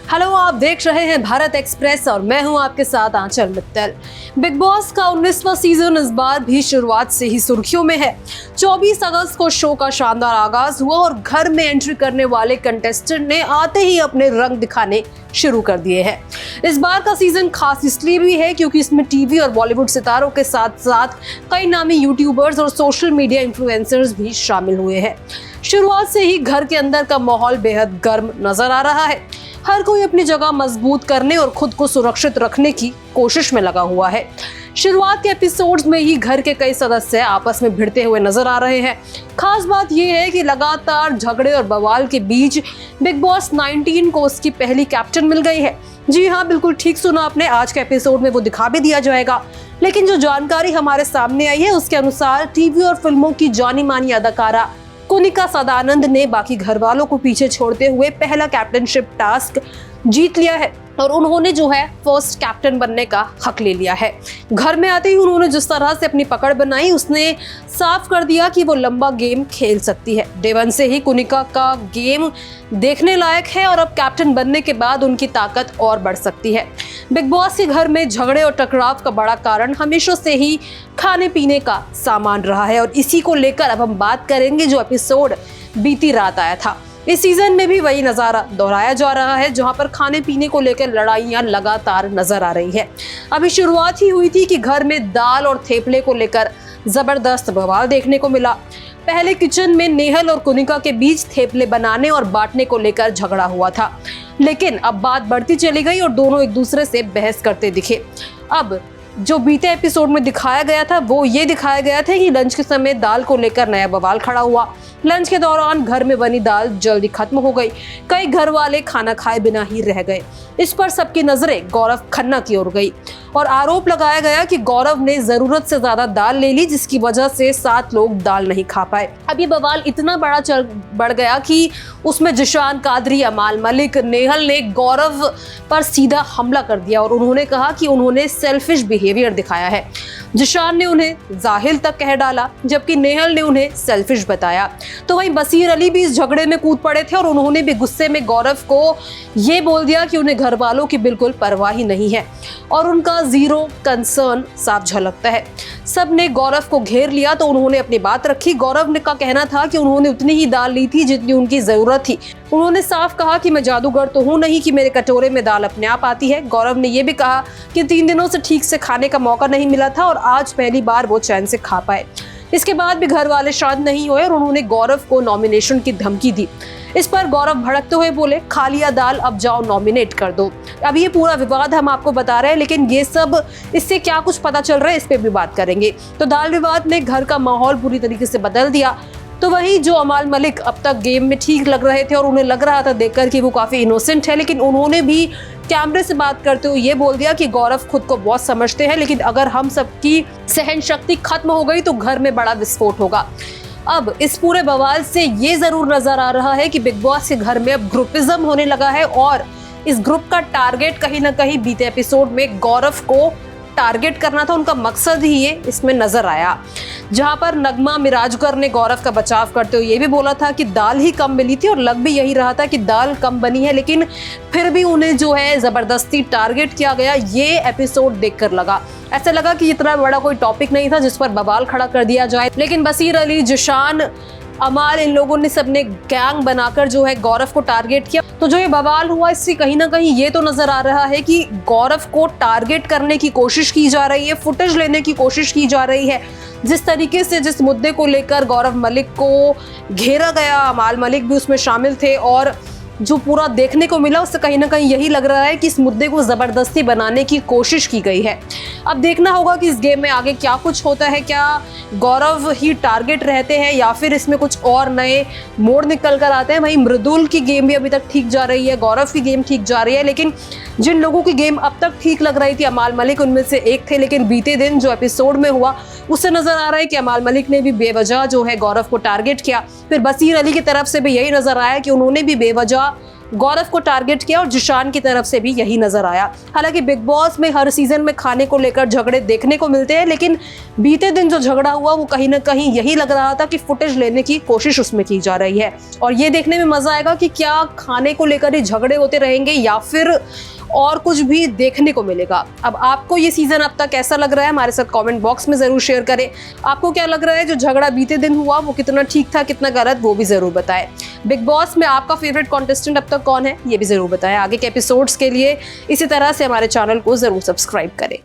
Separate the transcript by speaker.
Speaker 1: Hello, आप देख रहे हैं भारत एक्सप्रेस और मैं हूं आपके साथ आंचल मित्तल। बिग बॉस का 19वां सीजन इस बार भी शुरुआत से ही सुर्खियों में है। 24 अगस्त को शो का शानदार आगाज हुआ और घर में एंट्री करने वाले कंटेस्टेंट ने आते ही अपने रंग दिखाने शुरू कर दिए हैं। इस बार का सीजन खास इसलिए भी है क्योंकि इसमें टीवी और बॉलीवुड सितारों के साथ साथ कई नामी यूट्यूबर्स और सोशल मीडिया इन्फ्लुएंसर्स भी शामिल हुए हैं। शुरुआत से ही घर के अंदर का माहौल बेहद गर्म नजर आ रहा है। हर कोई अपनी जगह मजबूत करने और खुद को सुरक्षित रखने की कोशिश में लगा हुआ है। शुरुआत के एपिसोड्स में ही घर के कई सदस्य आपस में भिड़ते हुए नजर आ रहे हैं। खास बात यह है कि लगातार झगड़े और बवाल के बीच बिग बॉस 19 को उसकी पहली कैप्टन मिल गई है। जी हाँ, बिल्कुल ठीक सुना आपने, आज के एपिसोड में वो दिखा भी दिया जाएगा। लेकिन जो जानकारी हमारे सामने आई है उसके अनुसार टीवी और फिल्मों की जानी मानी अदाकारा कुनिका सदानंद ने बाकी घर वालों को पीछे छोड़ते हुए पहला कैप्टनशिप टास्क जीत लिया है और उन्होंने जो है फर्स्ट कैप्टन बनने का हक ले लिया है। घर में आते ही उन्होंने जिस तरह से अपनी पकड़ बनाई उसने साफ कर दिया कि वो लंबा गेम खेल सकती है। डे वन से ही कुनिका का गेम देखने लायक है और अब कैप्टन बनने के बाद उनकी ताकत और बढ़ सकती है। बिग बॉस के घर में झगड़े और टकराव का बड़ा कारण हमेशा से ही खाने पीने का सामान रहा है और इसी को लेकर अब हम बात करेंगे जो एपिसोड बीती रात आया था। इस सीजन में भी वही नजारा दोहराया जा रहा है जहां पर खाने पीने को लेकर लड़ाइयां लगातार नजर आ रही है। अभी शुरुआत ही हुई थी कि घर में दाल और थेपले को लेकर जबरदस्त बवाल देखने को मिला। पहले किचन में नेहल और कुनिका के बीच थेपले बनाने और बांटने को लेकर झगड़ा हुआ था, लेकिन अब बात बढ़ती चली गई और दोनों एक दूसरे से बहस करते दिखे। अब जो बीते एपिसोड में दिखाया गया था वो ये दिखाया गया था कि लंच के समय दाल को लेकर नया बवाल खड़ा हुआ। लंच के दौरान घर में बनी दाल जल्दी खत्म हो गई। कई घर वाले खाना खाए बिना ही रह गए। इस पर सबकी नजरें गौरव खन्ना की ओर गई और आरोप लगाया गया कि गौरव ने जरूरत से ज्यादा दाल ले ली जिसकी वजह से 7 लोग दाल नहीं खा पाए। अब ये बवाल इतना बढ़ गया कि उसमें जिशान कादरी, अमाल मलिक, नेहल ने गौरव पर सीधा हमला कर दिया और उन्होंने कहा कि उन्होंने सेल्फिश बिहेवियर दिखाया है। जिशान ने उन्हें जाहिल तक कह डाला जबकि नेहल ने उन्हें सेल्फिश बताया। तो वहीं बसीर अली भी इस झगड़े में कूद पड़े थे और उन्होंने भी गुस्से में गौरव को ये बोल दिया कि उन्हें घर वालों की बिल्कुल परवाह ही नहीं है और उनका जीरो कंसर्न साफ झलकता है। सब ने गौरव को घेर लिया तो उन्होंने अपनी बात रखी। गौरव ने का कहना था कि उन्होंने उतनी ही दाल ली थी जितनी उनकी जरूरत थी। उन्होंने साफ कहा कि मैं जादूगर तो हूं नहीं कि मेरे कटोरे में दाल अपने आप आती है। गौरव ने यह भी कहा कि 3 दिनों से ठीक से खाने का मौका नहीं मिला था और आज पहली बार वो चैन से खा पाए। इसके बाद भी घर वाले शांत नहीं हुए और उन्होंने गौरव को नॉमिनेशन की धमकी दी। इस पर गौरव भड़कते हुए बोले, खा लिया दाल, अब जाओ नॉमिनेट कर दो। अब ये पूरा विवाद हम आपको बता रहे हैं, लेकिन ये सब इससे क्या कुछ पता चल रहा है इस पे भी बात करेंगे। तो दाल विवाद ने घर का माहौल पूरी तरीके से बदल दिया। तो वही जो अमाल मलिक अब तक गेम में ठीक लग रहे थे और उन्हें लग रहा था देखकर कि वो काफी इनोसेंट है, लेकिन उन्होंने भी कैमरे से बात करते हुए ये बोल दिया कि गौरव खुद को बहुत समझते हैं, लेकिन अगर हम सबकी सहन शक्ति खत्म हो गई तो घर में बड़ा विस्फोट होगा। अब इस पूरे बवाल से ये जरूर नजर आ रहा है कि बिग बॉस के घर में अब ग्रुपिज्म होने लगा है और इस ग्रुप का टारगेट कहीं ना कहीं बीते एपिसोड में गौरव को टारगेट करना था। उनका मकसद ही ये इसमें नजर आया, जहां पर नगमा मिराजकर ने गौरव का बचाव करते हुए ये भी बोला था कि दाल ही कम मिली थी और लग भी यही रहा था कि दाल कम बनी है, लेकिन फिर भी उन्हें जो है जबरदस्ती टारगेट किया गया। ये एपिसोड देखकर लगा, ऐसा लगा कि इतना बड़ा कोई टॉपिक नहीं था जिस पर बवाल खड़ा कर दिया जाए, लेकिन बसीर अली, जिशान, अमाल, इन लोगों ने सबने गैंग बनाकर जो है गौरव को टारगेट किया। तो जो ये बवाल हुआ इससे कहीं ना कहीं ये तो नजर आ रहा है कि गौरव को टारगेट करने की कोशिश की जा रही है, फुटेज लेने की कोशिश की जा रही है। जिस तरीके से जिस मुद्दे को लेकर गौरव मलिक को घेरा गया, अमाल मलिक भी उसमें शामिल थे और जो पूरा देखने को मिला उससे कहीं ना कहीं यही लग रहा है कि इस मुद्दे को जबरदस्ती बनाने की कोशिश की गई है। अब देखना होगा कि इस गेम में आगे क्या कुछ होता है, क्या गौरव ही टारगेट रहते हैं या फिर इसमें कुछ और नए मोड़ निकल कर आते हैं। वहीं मृदुल की गेम भी अभी तक ठीक जा रही है, गौरव की गेम ठीक जा रही है, लेकिन जिन लोगों की गेम अब तक ठीक लग रही थी, अमाल मलिक उनमें से एक थे, लेकिन बीते दिन जो एपिसोड में हुआ उससे नजर आ रहा है कि अमाल मलिक ने भी बेवजह जो है गौरव को टारगेट किया। फिर बसीर अली की तरफ से भी यही नजर आया कि उन्होंने भी बेवजह गौरव को टारगेट किया और जिशान की तरफ से भी यही नजर आया। हालांकि बिग बॉस में हर सीजन में खाने को लेकर झगड़े देखने को मिलते हैं, लेकिन बीते दिन जो झगड़ा हुआ वो कहीं ना कहीं यही लग रहा था कि फुटेज लेने की कोशिश उसमें की जा रही है। और ये देखने में मजा आएगा कि क्या खाने को लेकर ही झगड़े होते रहेंगे या फिर और कुछ भी देखने को मिलेगा। अब आपको ये सीजन अब तक कैसा लग रहा है, हमारे साथ कमेंट बॉक्स में जरूर शेयर करें। आपको क्या लग रहा है जो झगड़ा बीते दिन हुआ वो कितना ठीक था, कितना गलत, वो भी जरूर बताएं। बिग बॉस में आपका फेवरेट कॉन्टेस्टेंट अब तक कौन है ये भी जरूर बताएं। आगे के एपिसोड्स के लिए इसी तरह से हमारे चैनल को जरूर सब्सक्राइब करें।